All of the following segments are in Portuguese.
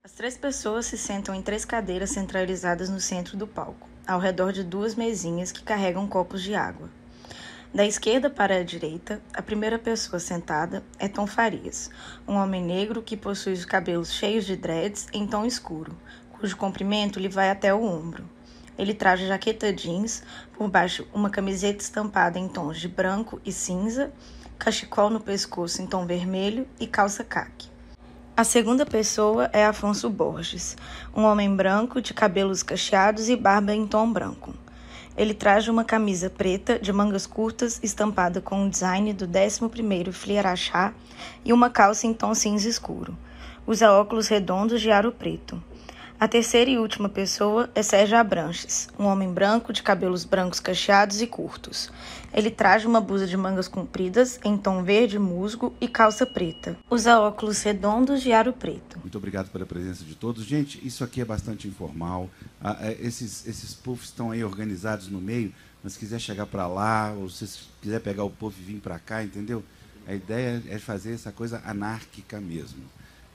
As três pessoas se sentam em três cadeiras centralizadas no centro do palco, ao redor de duas mesinhas que carregam copos de água. Da esquerda para a direita, a primeira pessoa sentada é Tom Farias, um homem negro que possui os cabelos cheios de dreads em tom escuro, cujo comprimento lhe vai até o ombro. Ele traz jaqueta jeans, por baixo uma camiseta estampada em tons de branco e cinza, cachecol no pescoço em tom vermelho e calça caqui. A segunda pessoa é Afonso Borges, um homem branco de cabelos cacheados e barba em tom branco. Ele traz uma camisa preta de mangas curtas estampada com o design do 11º Fliersachá e uma calça em tom cinza escuro. Usa óculos redondos de aro preto. A terceira e última pessoa é Sérgio Abranches, um homem branco de cabelos brancos cacheados e curtos. Ele traz uma blusa de mangas compridas em tom verde musgo e calça preta. Usa óculos redondos de aro preto. Muito obrigado pela presença de todos. Gente, isso aqui é bastante informal. Esses puffs estão aí organizados no meio, mas se quiser chegar para lá, ou se quiser pegar o puff e vir para cá, entendeu? A ideia é fazer essa coisa anárquica mesmo.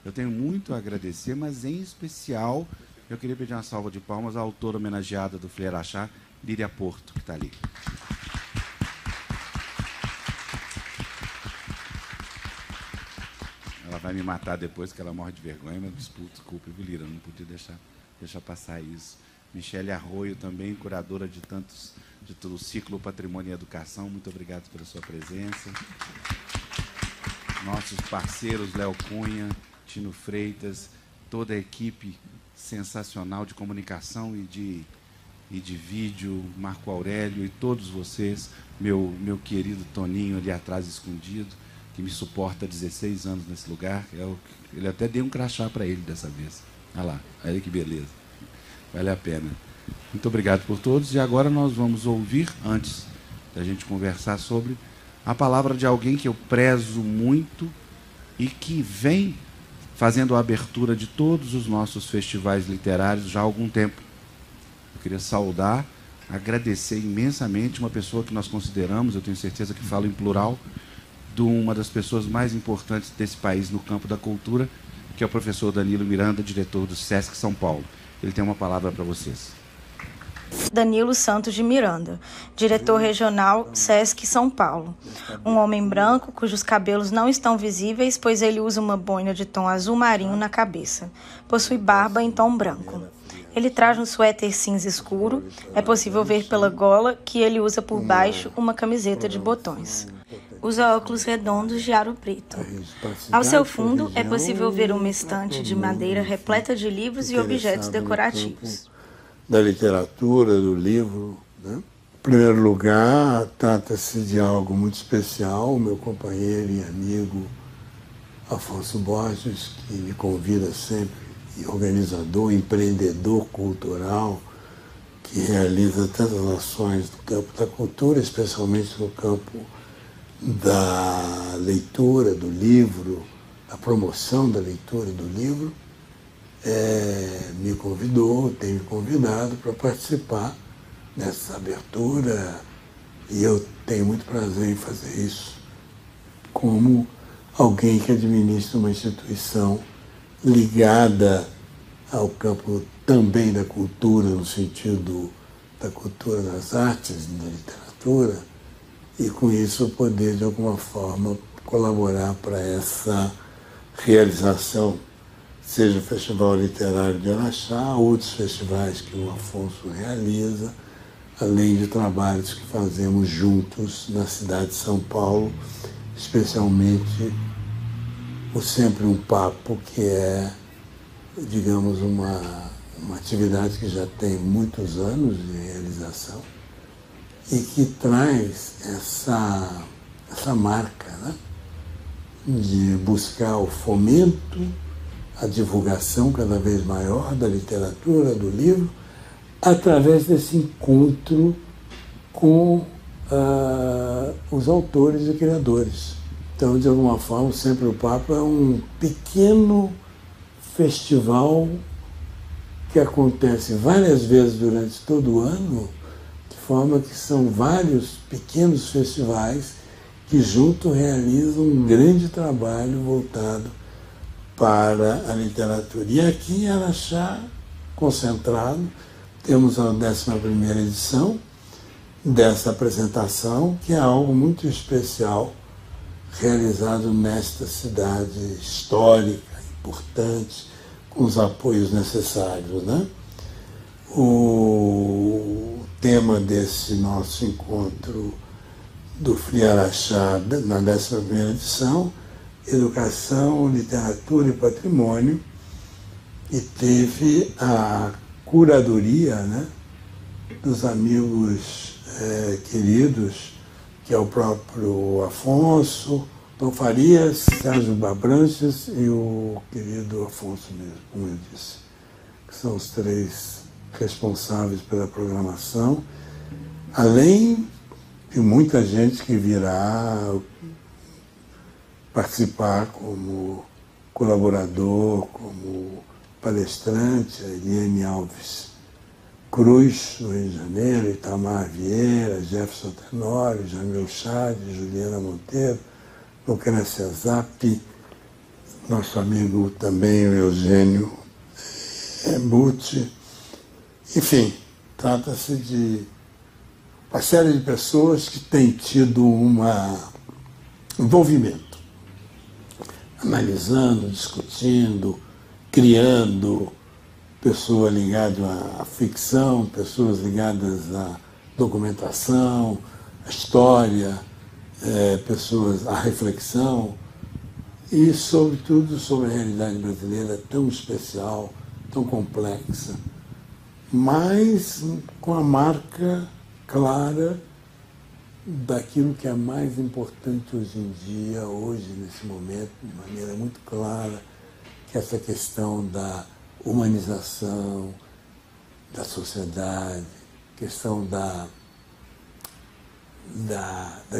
Eu tenho muito a agradecer, mas em especial eu queria pedir uma salva de palmas à autora homenageada do Fliersachá, Líria Porto, que está ali. Ela vai me matar depois, que ela morre de vergonha, mas desculpe, Líria, não podia deixar passar isso. Michele Arroio também, curadora de todo o ciclo Patrimônio e Educação, muito obrigado pela sua presença. Nossos parceiros, Léo Cunha, Tino Freitas, toda a equipe sensacional de comunicação e de vídeo, Marco Aurélio e todos vocês, meu querido Toninho ali atrás escondido, que me suporta há 16 anos nesse lugar. Ele até deu um crachá para ele dessa vez. Olha lá, olha que beleza. Vale a pena. Muito obrigado por todos. E agora nós vamos ouvir, antes da gente conversar sobre, a palavra de alguém que eu prezo muito e que vem fazendo a abertura de todos os nossos festivais literários já há algum tempo. Eu queria saudar, agradecer imensamente uma pessoa que nós consideramos, eu tenho certeza que falo em plural, de uma das pessoas mais importantes desse país no campo da cultura, que é o professor Danilo Miranda, diretor do Sesc São Paulo. Ele tem uma palavra para vocês. Danilo Santos de Miranda, diretor regional Sesc São Paulo. Um homem branco cujos cabelos não estão visíveis, pois ele usa uma boina de tom azul marinho na cabeça. Possui barba em tom branco. Ele traz um suéter cinza escuro. É possível ver pela gola que ele usa por baixo uma camiseta de botões. Usa óculos redondos de aro preto. Ao seu fundo, é possível ver uma estante de madeira repleta de livros e objetos decorativos. Da literatura, do livro, né? Em primeiro lugar, trata-se de algo muito especial, o meu companheiro e amigo Afonso Borges, que me convida sempre, e organizador, empreendedor cultural, que realiza tantas ações no campo da cultura, especialmente no campo da leitura do livro, da promoção da leitura do livro. Me convidou, tem me convidado para participar nessa abertura, e eu tenho muito prazer em fazer isso como alguém que administra uma instituição ligada ao campo também da cultura, no sentido da cultura das artes, da literatura, e com isso poder de alguma forma colaborar para essa realização, seja o Festival Literário de Araxá, outros festivais que o Afonso realiza, além de trabalhos que fazemos juntos na cidade de São Paulo, especialmente o Sempre um Papo, que é, digamos, uma atividade que já tem muitos anos de realização e que traz essa marca, né, de buscar o fomento, a divulgação cada vez maior da literatura, do livro, através desse encontro com os autores e criadores. Então, de alguma forma, Sempre o Papo é um pequeno festival que acontece várias vezes durante todo o ano, de forma que são vários pequenos festivais que juntos realizam um grande trabalho voltado para a literatura. E aqui em Araxá, concentrado, temos a 11ª edição dessa apresentação, que é algo muito especial, realizado nesta cidade histórica, importante, com os apoios necessários, né? O tema desse nosso encontro do FLI Araxá, na 11ª edição, Educação, Literatura e Patrimônio, e teve a curadoria, né, dos amigos queridos, que é o próprio Afonso, Tom Farias, Sérgio Babranches e o querido Afonso mesmo, como eu disse, que são os 3 responsáveis pela programação, além de muita gente que virá participar como colaborador, como palestrante, a Eliane Alves Cruz, no Rio de Janeiro, Itamar Vieira, Jefferson Tenório, Jamil Chad, Juliana Monteiro, Lucrécia Zap, nosso amigo também, o Eugênio Butti. Enfim, trata-se de uma série de pessoas que têm tido um envolvimento, analisando, discutindo, criando, pessoas ligadas à ficção, pessoas ligadas à documentação, à história, pessoas à reflexão e, sobretudo, sobre a realidade brasileira tão especial, tão complexa, mas com a marca clara daquilo que é mais importante hoje em dia, hoje, nesse momento, de maneira muito clara, que é essa questão da humanização da sociedade, questão da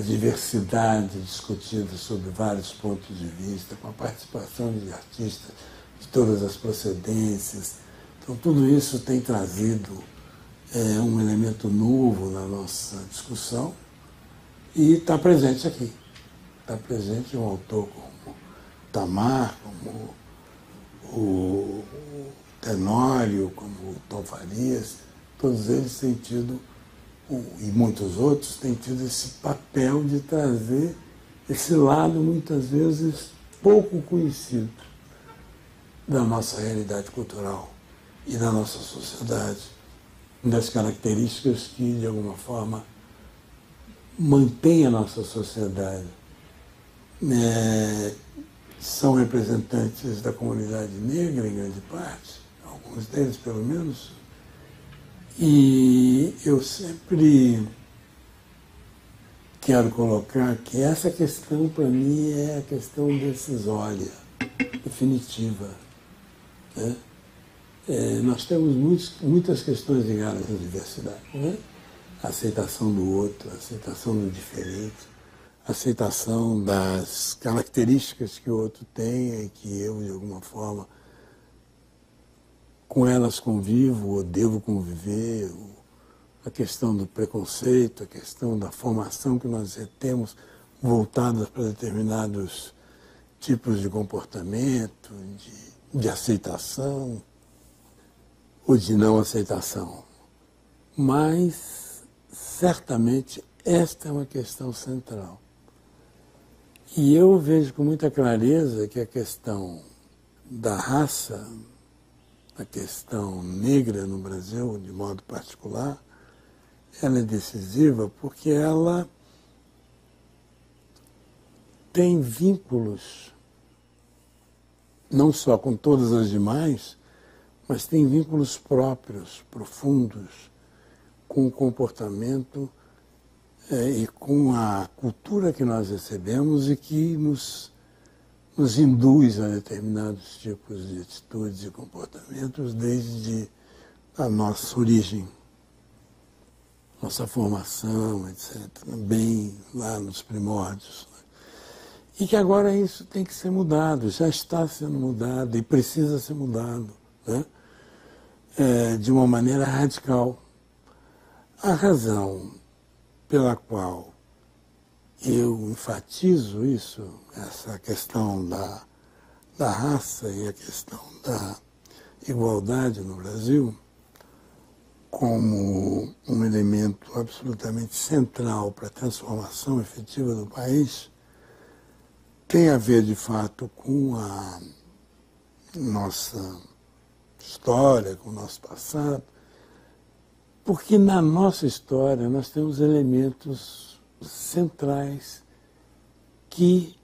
diversidade discutida sob vários pontos de vista, com a participação de artistas de todas as procedências. Então, tudo isso tem trazido um elemento novo na nossa discussão e está presente aqui. Está presente um autor como Tamar, como o Tenório, como o Tom Farias, todos eles têm tido, e muitos outros, têm tido esse papel de trazer esse lado, muitas vezes, pouco conhecido da nossa realidade cultural e da nossa sociedade, das características que, de alguma forma, mantêm a nossa sociedade. São representantes da comunidade negra, em grande parte, alguns deles, pelo menos, e eu sempre quero colocar que essa questão, para mim, é a questão decisória, definitiva, né? Nós temos muitas questões ligadas à diversidade, né? A aceitação do outro, a aceitação do diferente, a aceitação das características que o outro tem e que eu, de alguma forma, com elas convivo ou devo conviver, a questão do preconceito, a questão da formação que nós temos voltada para determinados tipos de comportamento, de aceitação ou de não aceitação. Mas, certamente, esta é uma questão central. E eu vejo com muita clareza que a questão da raça, a questão negra no Brasil, de modo particular, ela é decisiva porque ela tem vínculos, não só com todas as demais, mas tem vínculos próprios, profundos, com o comportamento e com a cultura que nós recebemos e que nos induz a determinados tipos de atitudes e comportamentos desde a nossa origem, nossa formação, etc., bem lá nos primórdios. E que agora isso tem que ser mudado, já está sendo mudado e precisa ser mudado, né? De uma maneira radical. A razão pela qual eu enfatizo isso, essa questão da raça e a questão da igualdade no Brasil como um elemento absolutamente central para a transformação efetiva do país tem a ver, de fato, com a nossa história, com o nosso passado, porque na nossa história nós temos elementos centrais que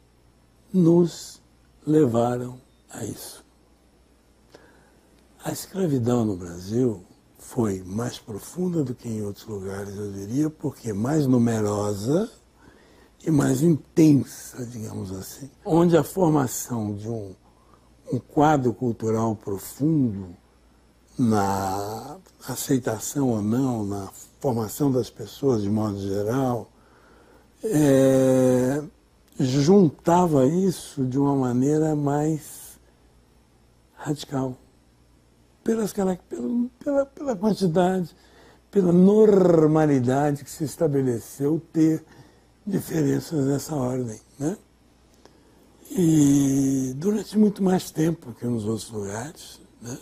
nos levaram a isso. A escravidão no Brasil foi mais profunda do que em outros lugares, eu diria, porque mais numerosa e mais intensa, digamos assim, onde a formação de um quadro cultural profundo na aceitação ou não, na formação das pessoas de modo geral, juntava isso de uma maneira mais radical, pela quantidade, pela normalidade que se estabeleceu ter diferenças dessa ordem, né? E durante muito mais tempo que nos outros lugares, né?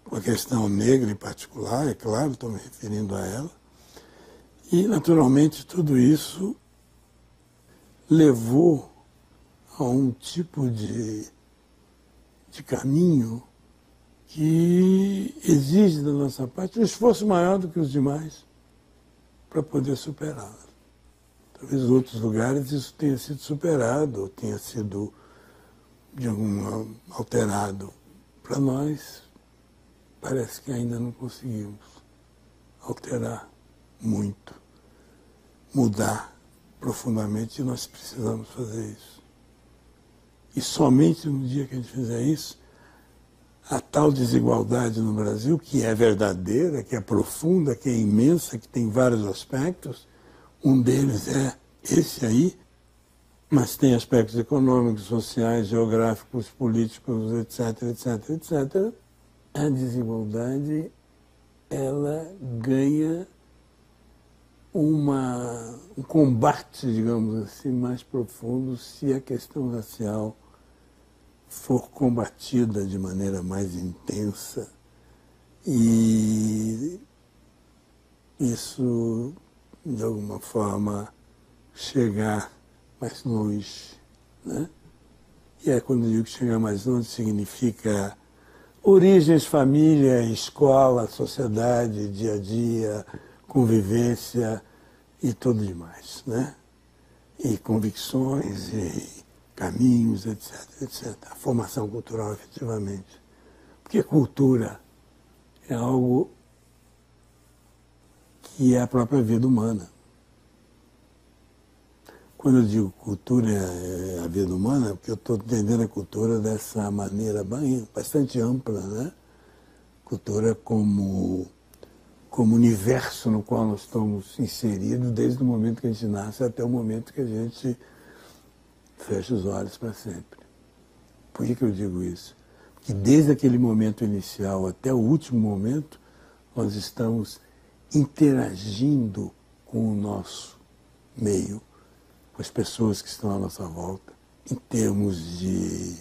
Com a questão negra em particular, é claro, estou me referindo a ela, e naturalmente tudo isso levou a um tipo de caminho que exige da nossa parte um esforço maior do que os demais para poder superá-la. Talvez em outros lugares isso tenha sido superado, ou tenha sido de alguma alterado. Para nós, parece que ainda não conseguimos alterar muito, mudar profundamente, e nós precisamos fazer isso. E somente no dia que a gente fizer isso, a tal desigualdade no Brasil, que é verdadeira, que é profunda, que é imensa, que tem vários aspectos, um deles é esse aí, mas tem aspectos econômicos, sociais, geográficos, políticos, etc, etc, etc. A desigualdade, ela ganha um combate, digamos assim, mais profundo se a questão racial for combatida de maneira mais intensa, e isso, de alguma forma, chegar mais longe, né? E aí, quando eu digo chegar mais longe, significa origens, família, escola, sociedade, dia a dia, convivência e tudo demais, né? E convicções, e caminhos, etc, etc. A formação cultural, efetivamente. Porque cultura é algo que é a própria vida humana. Quando eu digo cultura é a vida humana, é porque eu estou entendendo a cultura dessa maneira bastante ampla, né? Cultura como universo no qual nós estamos inseridos desde o momento que a gente nasce até o momento que a gente fecha os olhos para sempre. Por que eu digo isso? Porque desde aquele momento inicial até o último momento, nós estamos interagindo com o nosso meio, com as pessoas que estão à nossa volta, em termos de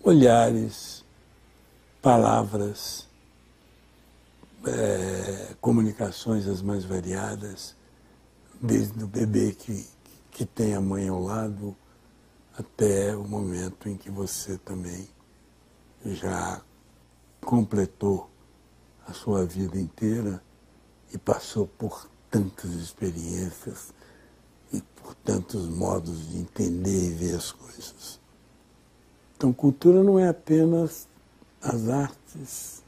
olhares, palavras, comunicações as mais variadas, desde o bebê que tem a mãe ao lado, até o momento em que você também já completou a sua vida inteira e passou por tantas experiências e por tantos modos de entender e ver as coisas. Então, cultura não é apenas as artes,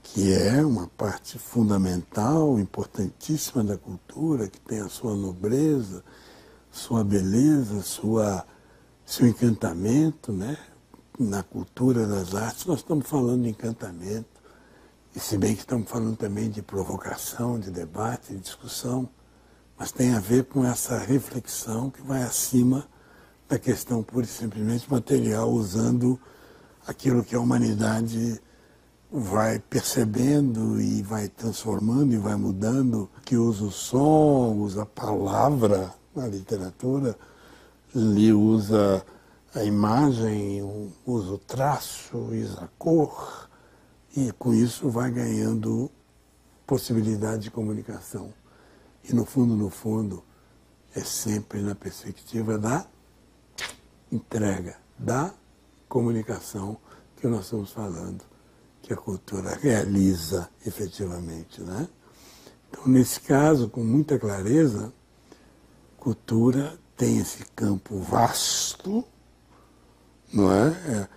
que é uma parte fundamental, importantíssima da cultura, que tem a sua nobreza, sua beleza, seu encantamento, né? Na cultura das artes nós estamos falando de encantamento, e se bem que estamos falando também de provocação, de debate, de discussão, mas tem a ver com essa reflexão que vai acima da questão pura e simplesmente material, usando aquilo que a humanidade vai percebendo e vai transformando e vai mudando, que usa o som, usa a palavra na literatura, ele usa a imagem, usa o traço, usa a cor, e com isso vai ganhando possibilidade de comunicação. E no fundo, é sempre na perspectiva da entrega, da comunicação que nós estamos falando, que a cultura realiza efetivamente, né? Então, nesse caso, com muita clareza, cultura tem esse campo vasto, não é?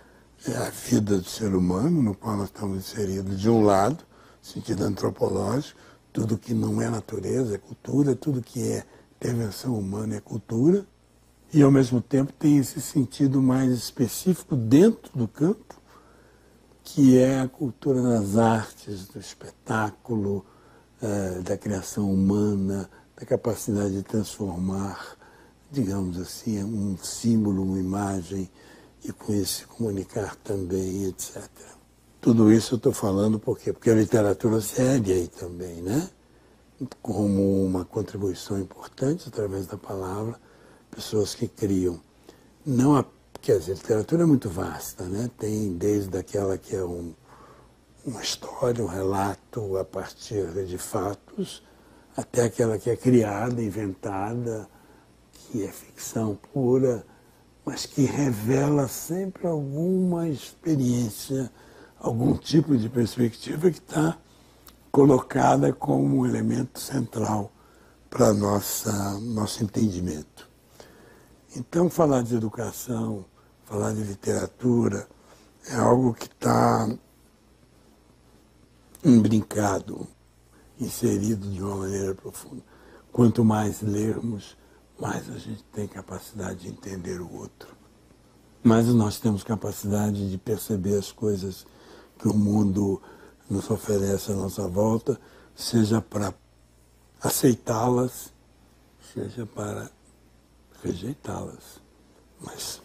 É a vida do ser humano, no qual nós estamos inseridos, de um lado, no sentido antropológico, tudo que não é natureza é cultura, tudo que é intervenção humana é cultura, e ao mesmo tempo tem esse sentido mais específico dentro do campo, que é a cultura das artes, do espetáculo, da criação humana, da capacidade de transformar, digamos assim, um símbolo, uma imagem, e com isso se comunicar também, etc. Tudo isso eu estou falando por quê? Porque a literatura segue aí também, né? Como uma contribuição importante através da palavra, pessoas que criam. Não a, quer dizer, a literatura é muito vasta, né? Tem desde aquela que é uma história, um relato a partir de fatos, até aquela que é criada, inventada, que é ficção pura, mas que revela sempre alguma experiência, algum tipo de perspectiva que está colocada como um elemento central para nosso entendimento. Então, falar de educação, falar de literatura, é algo que está imbrincado, inserido de uma maneira profunda. Quanto mais lermos, mais a gente tem capacidade de entender o outro. Mas nós temos capacidade de perceber as coisas que o mundo nos oferece à nossa volta, seja para aceitá-las, seja para rejeitá-las. Mas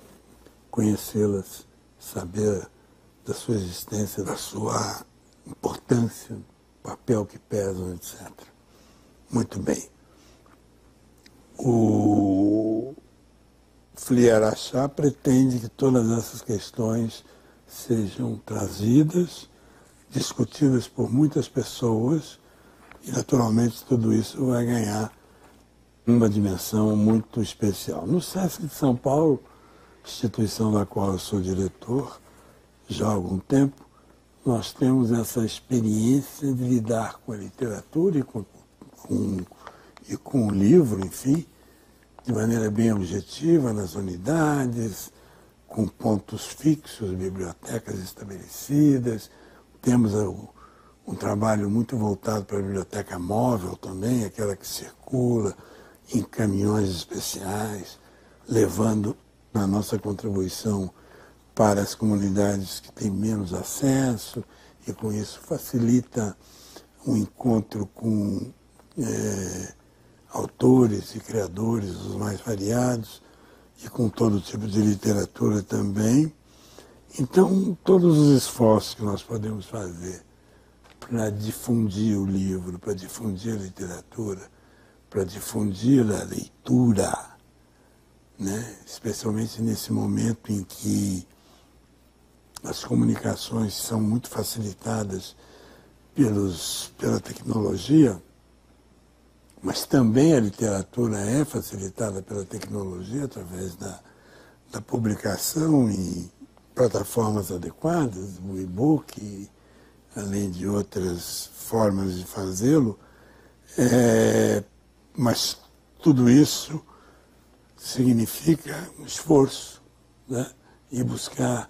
conhecê-las, saber da sua existência, da sua importância, papel que pesam, etc. Muito bem. O Flier-Achá pretende que todas essas questões sejam trazidas, discutidas por muitas pessoas, e naturalmente tudo isso vai ganhar uma dimensão muito especial. No SESC de São Paulo, instituição da qual eu sou diretor já há algum tempo, nós temos essa experiência de lidar com a literatura e com o livro, enfim, de maneira bem objetiva, nas unidades, com pontos fixos, bibliotecas estabelecidas. Temos um trabalho muito voltado para a biblioteca móvel também, aquela que circula em caminhões especiais, levando a nossa contribuição para as comunidades que têm menos acesso, e com isso facilita o encontro com autores e criadores os mais variados, e com todo tipo de literatura também. Então, todos os esforços que nós podemos fazer para difundir o livro, para difundir a literatura, para difundir a leitura, né? Especialmente nesse momento em que as comunicações são muito facilitadas pela tecnologia, mas também a literatura é facilitada pela tecnologia através da publicação em plataformas adequadas, o e-book, além de outras formas de fazê-lo. Mas tudo isso significa um esforço, né? E buscar.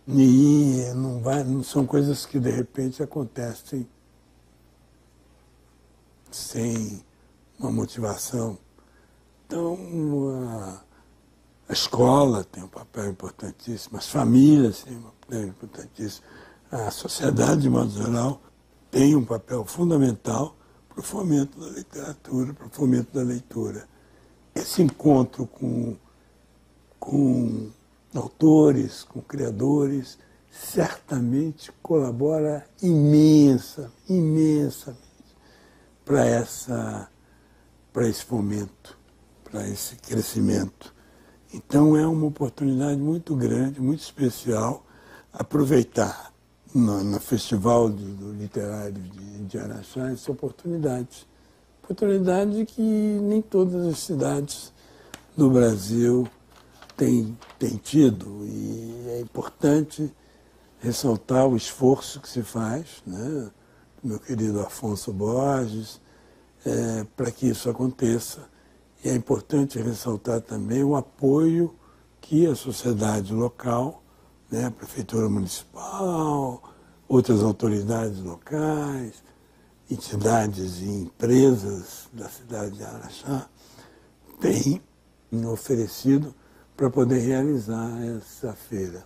E não são coisas que de repente acontecem sem uma motivação. Então, a escola tem um papel importantíssimo, as famílias têm um papel importantíssimo, a sociedade, de modo geral, tem um papel fundamental para o fomento da literatura, para o fomento da leitura. Esse encontro com autores, com criadores, certamente colabora imensamente para esse fomento, para esse crescimento Então é uma oportunidade muito grande, muito especial, aproveitar no Festival do Literário de Araxá essa oportunidade. Oportunidade que nem todas as cidades do Brasil têm tido, e é importante ressaltar o esforço que se faz, né, do meu querido Afonso Borges, para que isso aconteça. E é importante ressaltar também o apoio que a sociedade local, né, a Prefeitura Municipal, outras autoridades locais, entidades e empresas da cidade de Araxá têm oferecido para poder realizar essa feira.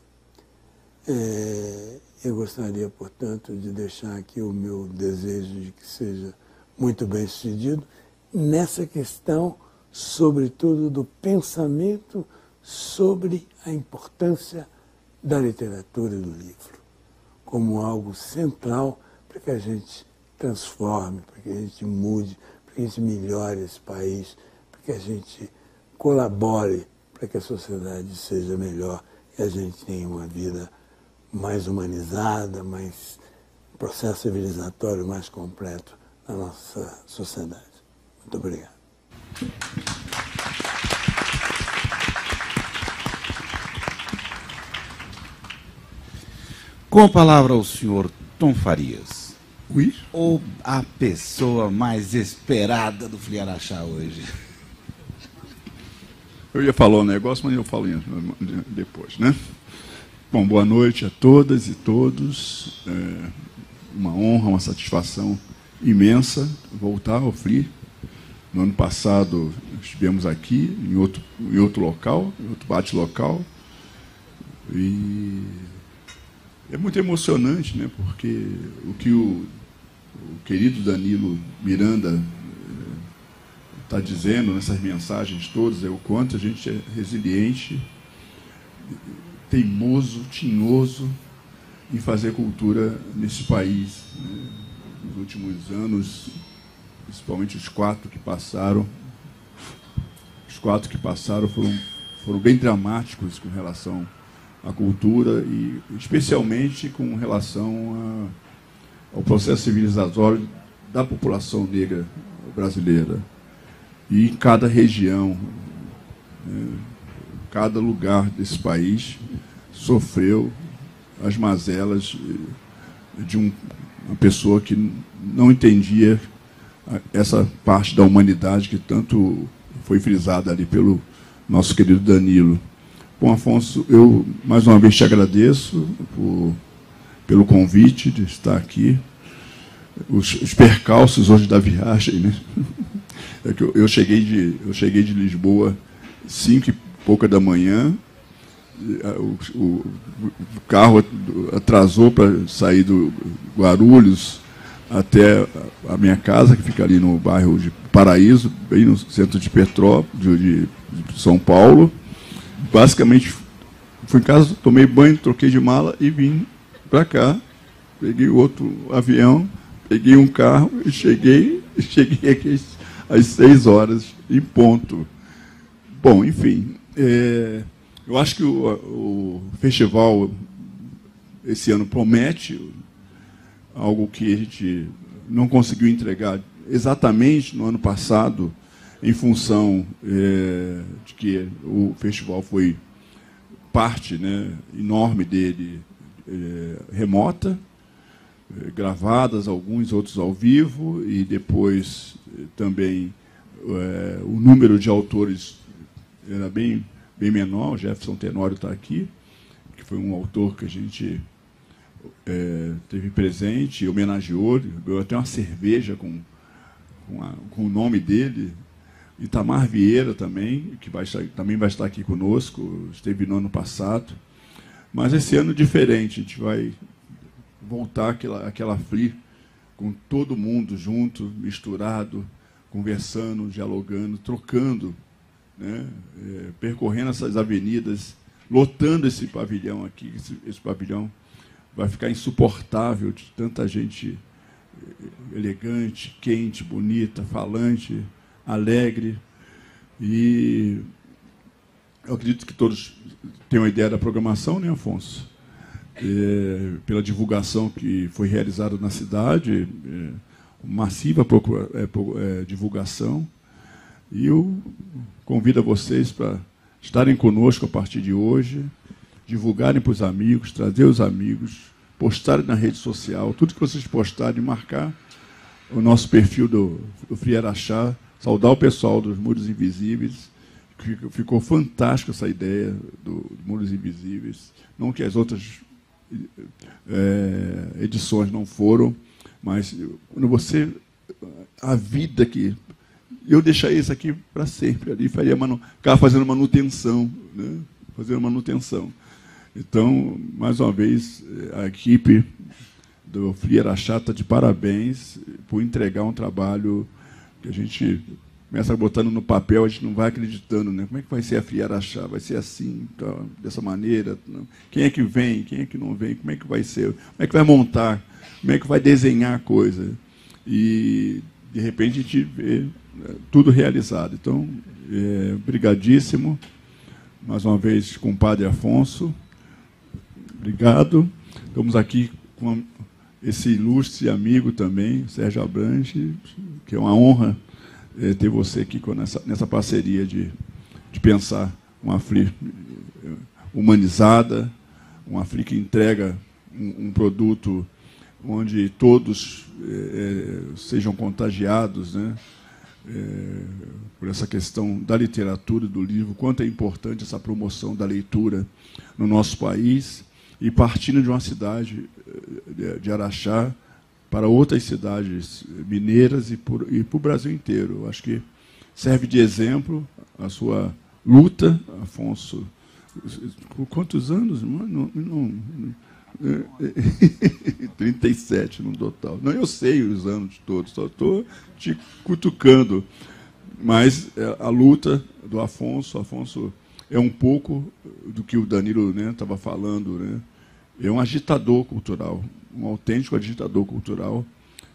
Eu gostaria, portanto, de deixar aqui o meu desejo de que seja muito bem sucedido nessa questão, sobretudo, do pensamento sobre a importância da literatura e do livro, como algo central para que a gente transforme, para que a gente mude, para que a gente melhore esse país, para que a gente colabore para que a sociedade seja melhor e a gente tenha uma vida mais humanizada, um processo civilizatório mais completo na nossa sociedade. Muito obrigado. Com a palavra ao senhor Tom Farias. Oui? Ou a pessoa mais esperada do FLI Araxá hoje? Eu ia falar um negócio, mas eu falo depois, né? Bom, boa noite a todas e todos. Uma honra, uma satisfação imensa voltar ao FLI. No ano passado estivemos aqui, em outro local, em outro bate-local. E é muito emocionante, né? Porque o que o querido Danilo Miranda está dizendo nessas mensagens todas é o quanto a gente é resiliente, teimoso, tinhoso em fazer cultura nesse país, né? Nos últimos anos, principalmente os quatro que passaram foram bem dramáticos com relação à cultura e especialmente com relação ao processo civilizatório da população negra brasileira. E em cada região, né, cada lugar desse país sofreu as mazelas de uma pessoa que não entendia essa parte da humanidade que tanto foi frisada ali pelo nosso querido Danilo. Bom, Afonso, eu mais uma vez te agradeço pelo convite de estar aqui. Os percalços hoje da viagem, né? É que eu cheguei de Lisboa 5 e pouca da manhã, o carro atrasou para sair do Guarulhos até a minha casa, que fica ali no bairro de Paraíso, bem no centro de Petrópolis, de São Paulo. Basicamente, fui em casa, tomei banho, troquei de mala e vim para cá. Peguei outro avião, peguei um carro e cheguei aqui às 6 horas em ponto. Bom, enfim, eu acho que o festival esse ano promete algo que a gente não conseguiu entregar exatamente no ano passado, em função de que o festival foi parte, né, enorme dele remota, gravadas, alguns outros ao vivo, e depois também o número de autores era bem menor. O Jefferson Tenório está aqui, que foi um autor que a gente teve presente e homenageou, ganhou até uma cerveja com o nome dele. Itamar Vieira também, que também vai estar aqui conosco, esteve no ano passado. Mas esse ano diferente, a gente vai voltar àquela FLI com todo mundo junto, misturado, conversando, dialogando, trocando, né? Percorrendo essas avenidas, lotando esse pavilhão aqui. Esse pavilhão vai ficar insuportável de tanta gente elegante, quente, bonita, falante, alegre. E eu acredito que todos têm uma ideia da programação, né, Afonso? Pela divulgação que foi realizada na cidade, massiva divulgação. E eu convido a vocês para estarem conosco a partir de hoje, divulgarem para os amigos, trazer os amigos, postarem na rede social, tudo que vocês postarem, marcar o nosso perfil do Free Araxá, saudar o pessoal dos Muros Invisíveis. Ficou fantástica essa ideia do Muros Invisíveis. Não que as outras edições não foram, mas quando você... A vida que... Eu deixaria isso aqui para sempre. Ali ficava fazendo manutenção. Né? Fazendo manutenção. Então, mais uma vez, a equipe do Free Araxá está de parabéns por entregar um trabalho que a gente começa botando no papel, a gente não vai acreditando, né? Como é que vai ser a Free Araxá? Vai ser assim, tá, dessa maneira? Quem é que vem? Quem é que não vem? Como é que vai ser? Como é que vai montar? Como é que vai desenhar a coisa? E, de repente, a gente vê tudo realizado. Então, brigadíssimo. Mais uma vez, com o Padre Afonso. Obrigado. Estamos aqui com esse ilustre amigo também, Sérgio Abranches, que é uma honra ter você aqui nessa parceria de pensar uma FLI humanizada, uma FLI que entrega um produto onde todos sejam contagiados, né, por essa questão da literatura, do livro, quanto é importante essa promoção da leitura no nosso país, e partindo de uma cidade de Araxá para outras cidades mineiras e para o Brasil inteiro. Eu acho que serve de exemplo a sua luta, Afonso. Quantos anos? 37 no total. Não, eu sei os anos todos, só estou te cutucando. Mas a luta do Afonso é um pouco do que o Danilo estava falando, né? É um agitador cultural, um autêntico agitador cultural,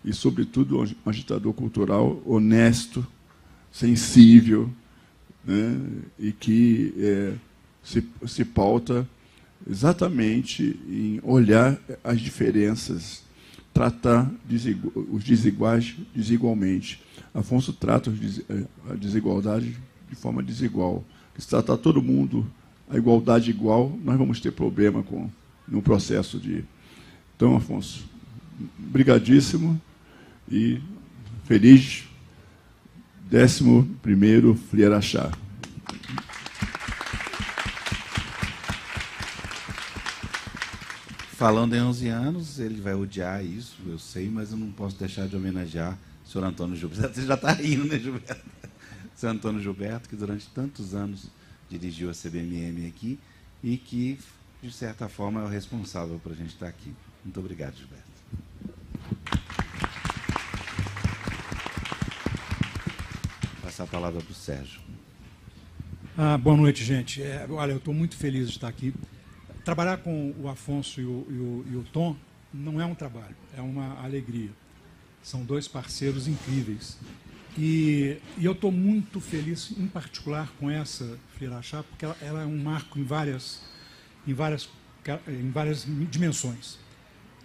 e, sobretudo, um agitador cultural honesto, sensível, né? E que se pauta exatamente em olhar as diferenças, tratar os desiguais desigualmente. Afonso trata a desigualdade de forma desigual. Se tratar todo mundo a igualdade igual, nós vamos ter problema no processo de... Então, Afonso, brigadíssimo e feliz 11º FLI Araxá. Falando em 11 anos, ele vai odiar isso, eu sei, mas eu não posso deixar de homenagear o senhor Antônio Gilberto. Você já está rindo, né, Gilberto? O senhor Antônio Gilberto, que durante tantos anos dirigiu a CBMM aqui e que, de certa forma, é o responsável por a gente estar aqui. Muito obrigado, Gilberto. Vou passar a palavra para o Sérgio. Boa noite, gente. Olha, eu estou muito feliz de estar aqui. Trabalhar com o Afonso e o Tom não é um trabalho, é uma alegria. São dois parceiros incríveis. E eu estou muito feliz, em particular, com essa FLI Araxá, porque ela é um marco em várias dimensões.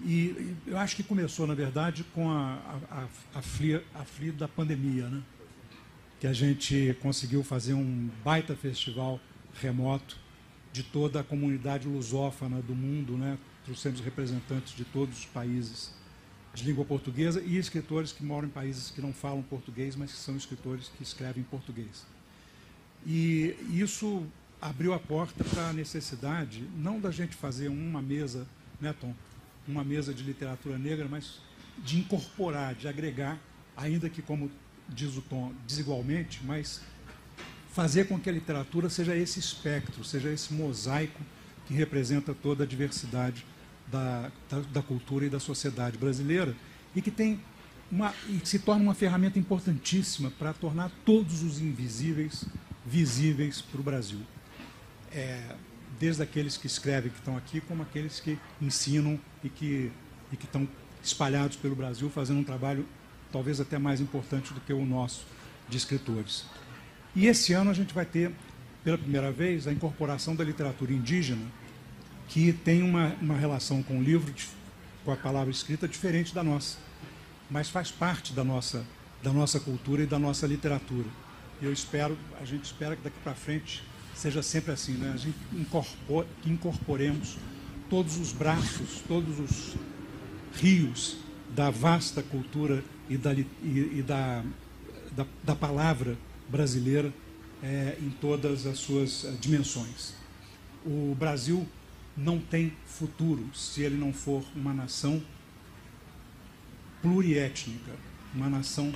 E eu acho que começou, na verdade, com a FLI da pandemia, né? Que a gente conseguiu fazer um baita festival remoto de toda a comunidade lusófona do mundo, né? Trouxemos representantes de todos os países de língua portuguesa e escritores que moram em países que não falam português, mas que são escritores que escrevem português. E isso abriu a porta para a necessidade, não da gente fazer uma mesa, né, Tom? Uma mesa de literatura negra, mas de incorporar, de agregar, ainda que, como diz o Tom, desigualmente, mas fazer com que a literatura seja esse espectro, seja esse mosaico que representa toda a diversidade da cultura e da sociedade brasileira e que se torna uma ferramenta importantíssima para tornar todos os invisíveis visíveis para o Brasil. Desde aqueles que escrevem, que estão aqui, como aqueles que ensinam e que estão espalhados pelo Brasil, fazendo um trabalho talvez até mais importante do que o nosso, de escritores. E esse ano a gente vai ter pela primeira vez, a incorporação da literatura indígena, que tem uma relação com o livro, com a palavra escrita, diferente da nossa, mas faz parte da nossa cultura e da nossa literatura. E a gente espera que daqui para frente seja sempre assim, né? A gente que incorporemos todos os braços, todos os rios da vasta cultura e da palavra brasileira em todas as suas dimensões. O Brasil não tem futuro se ele não for uma nação pluriétnica, uma nação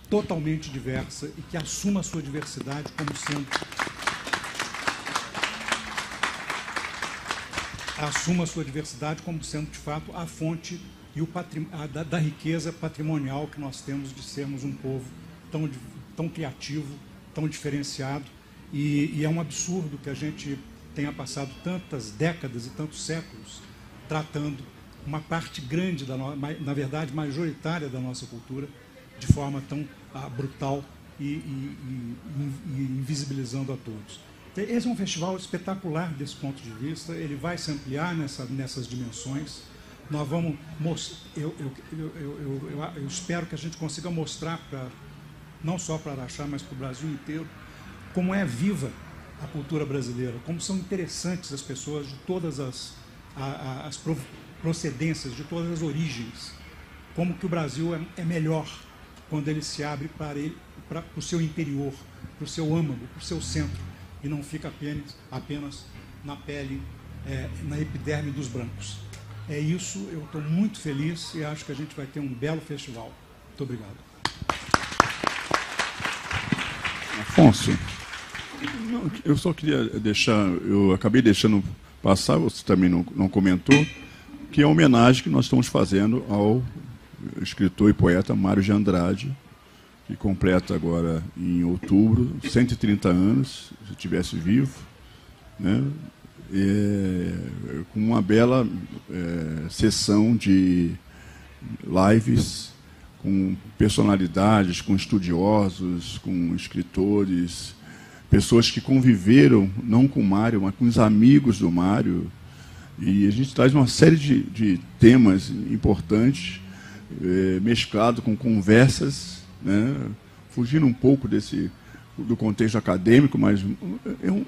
totalmente diversa e que assuma a sua diversidade como sendo de fato a fonte e da riqueza patrimonial que nós temos de sermos um povo tão criativo, tão diferenciado, e é um absurdo que a gente tenha passado tantas décadas e tantos séculos tratando uma parte grande, na verdade majoritária da nossa cultura, de forma tão brutal e invisibilizando a todos. Esse é um festival espetacular desse ponto de vista, ele vai se ampliar nessas dimensões. Nós vamos eu espero que a gente consiga mostrar, não só para Araxá, mas para o Brasil inteiro, como é viva a cultura brasileira, como são interessantes as pessoas de todas as procedências, de todas as origens, como que o Brasil é melhor quando ele se abre para o seu interior, para o seu âmago, para o seu centro, e não fica apenas na pele, na epiderme dos brancos. É isso, eu estou muito feliz e acho que a gente vai ter um belo festival. Muito obrigado. Afonso, eu só queria deixar, eu acabei deixando passar, você também não comentou, que é a homenagem que nós estamos fazendo ao escritor e poeta Mário de Andrade, que completa agora em outubro 130 anos, se estivesse vivo, né? Com uma bela sessão de lives com personalidades, com estudiosos, com escritores, pessoas que conviveram não com o Mário, mas com os amigos do Mário. E a gente traz uma série de temas importantes, mesclado com conversas, né, fugindo um pouco do contexto acadêmico, mas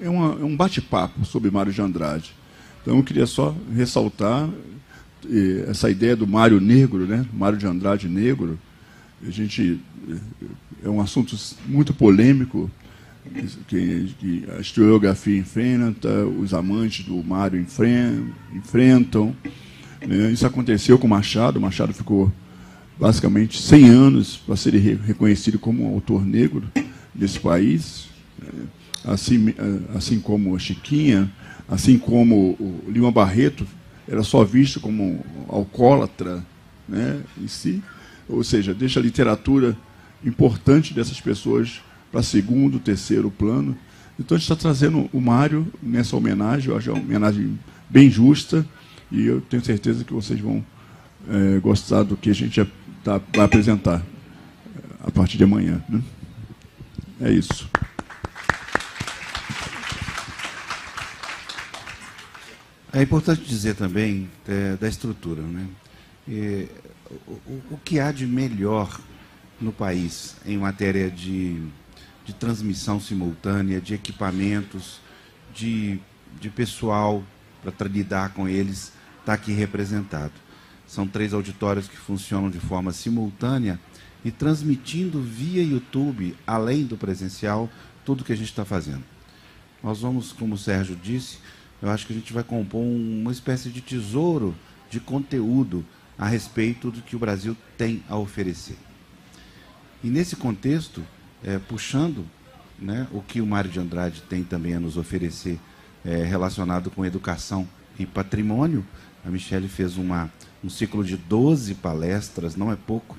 é um bate-papo sobre Mário de Andrade. Então, eu queria só ressaltar essa ideia do Mário Negro, né, Mário de Andrade Negro. É um assunto muito polêmico, que a historiografia enfrenta, os amantes do Mário enfrentam. Né. Isso aconteceu com Machado. O Machado ficou basicamente 100 anos para ser reconhecido como um autor negro desse país, assim como a Chiquinha, assim como o Lima Barreto era só visto como alcoólatra, né, em si. Ou seja, deixa a literatura importante dessas pessoas para segundo, terceiro plano. Então, a gente está trazendo o Mário nessa homenagem. Eu acho uma homenagem bem justa, e eu tenho certeza que vocês vão gostar do que a gente vai apresentar a partir de amanhã, né? É isso. É importante dizer também da estrutura, né? O que há de melhor no país em matéria de transmissão simultânea, de equipamentos, de pessoal para lidar com eles, está aqui representado. São 3 auditórios que funcionam de forma simultânea e transmitindo via YouTube, além do presencial, tudo que a gente está fazendo. Nós vamos, como o Sérgio disse, eu acho que a gente vai compor uma espécie de tesouro de conteúdo a respeito do que o Brasil tem a oferecer. E nesse contexto, puxando, né, o que o Mário de Andrade tem também a nos oferecer relacionado com educação e patrimônio, a Michele fez um ciclo de 12 palestras, não é pouco,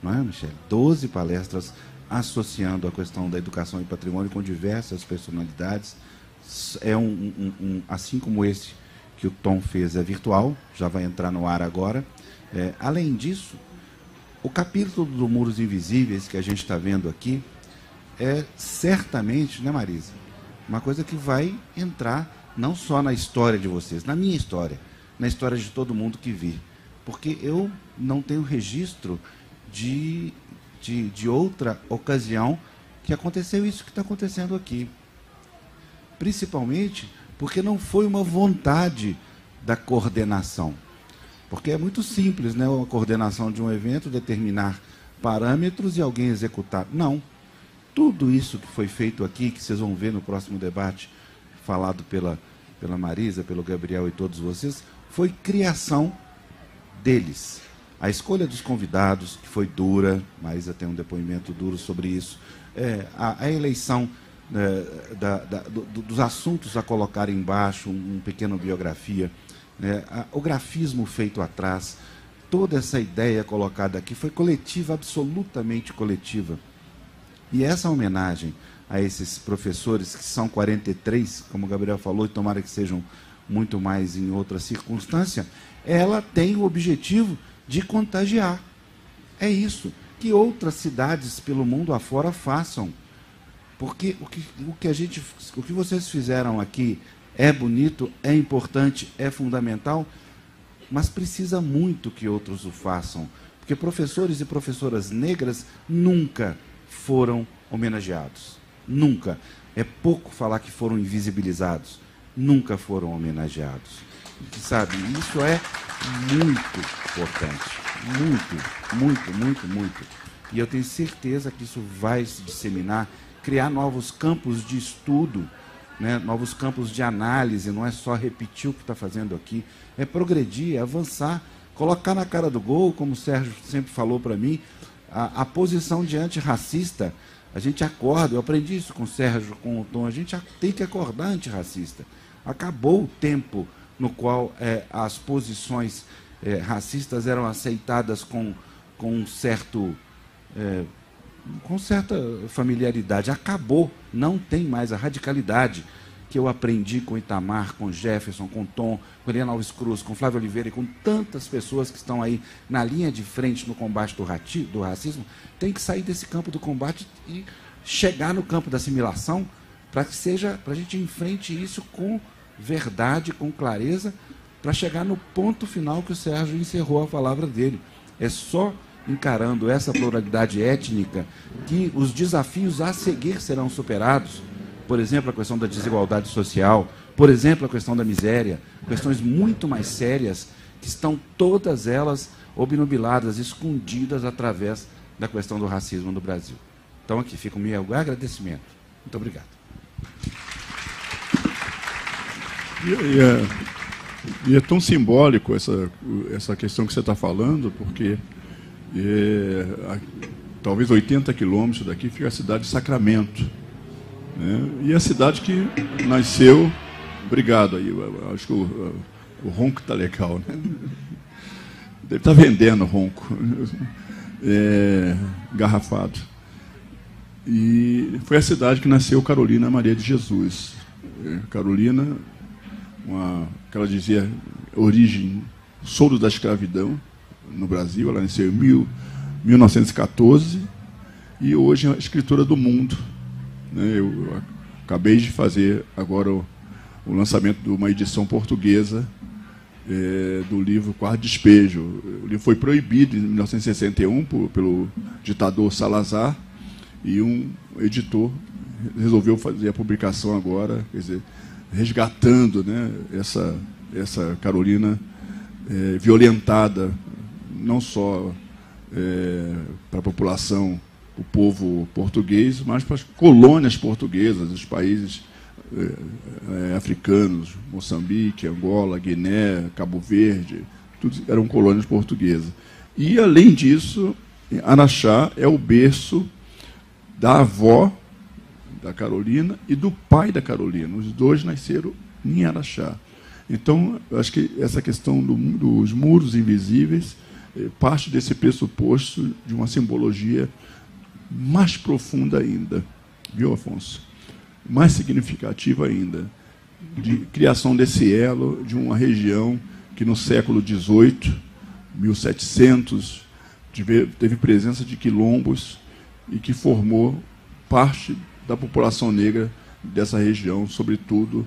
não é, Michele? 12 palestras associando a questão da educação e patrimônio com diversas personalidades. Assim como esse que o Tom fez, é virtual, já vai entrar no ar agora. Além disso, o capítulo do Muros Invisíveis que a gente está vendo aqui certamente, né, Marisa? Uma coisa que vai entrar não só na história de vocês, na minha história, na história de todo mundo que vir. Porque eu não tenho registro de outra ocasião que aconteceu isso que está acontecendo aqui. Principalmente porque não foi uma vontade da coordenação. Porque é muito simples, né, a coordenação de um evento, determinar parâmetros e alguém executar. Não. Tudo isso que foi feito aqui, que vocês vão ver no próximo debate, falado pela Marisa, pelo Gabriel e todos vocês, foi criação deles. A escolha dos convidados, que foi dura, Marisa tem um depoimento duro sobre isso, a eleição dos assuntos a colocar embaixo, um pequeno biografia, o grafismo feito atrás, toda essa ideia colocada aqui foi coletiva, absolutamente coletiva. E essa homenagem a esses professores, que são 43, como o Gabriel falou, e tomara que sejam muito mais em outra circunstância, ela tem o objetivo de contagiar. É isso. Que outras cidades pelo mundo afora façam. Porque o que vocês fizeram aqui é bonito, é importante, é fundamental, mas precisa muito que outros o façam. Porque professores e professoras negras nunca foram homenageados. Nunca. É pouco falar que foram invisibilizados. Nunca foram homenageados. Sabe, isso é muito importante. Muito, muito, muito, muito. E eu tenho certeza que isso vai se disseminar, criar novos campos de estudo, né, novos campos de análise, não é só repetir o que está fazendo aqui, é progredir, é avançar, colocar na cara do gol, como o Sérgio sempre falou para mim, a posição de antirracista. A gente acorda, eu aprendi isso com o Sérgio, com o Tom, a gente tem que acordar antirracista. Acabou o tempo no qual as posições racistas eram aceitadas com certa familiaridade. Acabou, não tem mais a radicalidade que eu aprendi com Itamar, com Jefferson, com Tom, com Helena Alves Cruz, com Flávio Oliveira e com tantas pessoas que estão aí na linha de frente no combate do racismo. Tem que sair desse campo do combate e chegar no campo da assimilação para a gente enfrente isso com verdade, com clareza, para chegar no ponto final que o Sérgio encerrou a palavra dele. É só encarando essa pluralidade étnica que os desafios a seguir serão superados. Por exemplo, a questão da desigualdade social, por exemplo, a questão da miséria, questões muito mais sérias que estão todas elas obnubiladas, escondidas através da questão do racismo no Brasil. Então aqui fica o meu agradecimento. Muito obrigado. E é tão simbólico essa questão que você está falando, porque talvez 80 quilômetros daqui fica a cidade de Sacramento, né? E a cidade que nasceu... Obrigado aí, acho que o ronco está legal, né? Deve estar vendendo ronco, garrafado. E foi a cidade que nasceu Carolina Maria de Jesus. Carolina, que ela dizia, origem, soro da escravidão no Brasil. Ela nasceu em 1914 e hoje é a escritora do mundo, né? Eu acabei de fazer agora o lançamento de uma edição portuguesa do livro Quarto Despejo. O livro foi proibido em 1961 pelo ditador Salazar e um editor resolveu fazer a publicação agora, quer dizer, resgatando, né, essa Carolina violentada, não só para a população, o povo português, mas para as colônias portuguesas, os países africanos, Moçambique, Angola, Guiné, Cabo Verde, tudo eram colônias portuguesas. E, além disso, Araxá é o berço da avó da Carolina e do pai da Carolina. Os dois nasceram em Araxá. Então, acho que essa questão dos muros invisíveis parte desse pressuposto de uma simbologia mais profunda ainda, viu, Afonso? Mais significativa ainda, de criação desse elo de uma região que no século XVIII, 1700, teve presença de quilombos e que formou parte da população negra dessa região, sobretudo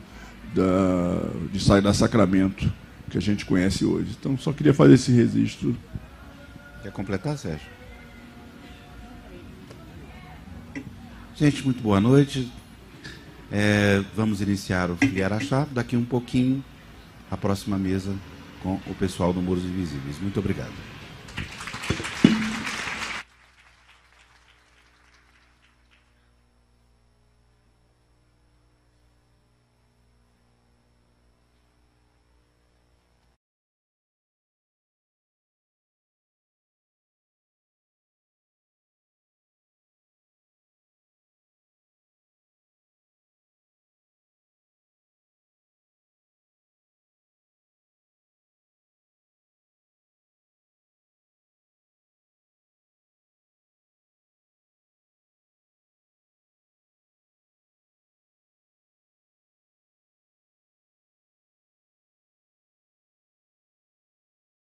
de Saída Sacramento, que a gente conhece hoje. Então, só queria fazer esse registro. Quer completar, Sérgio? Gente, muito boa noite. Vamos iniciar o Filiar Achá. Daqui um pouquinho, a próxima mesa com o pessoal do Muros Invisíveis. Muito obrigado.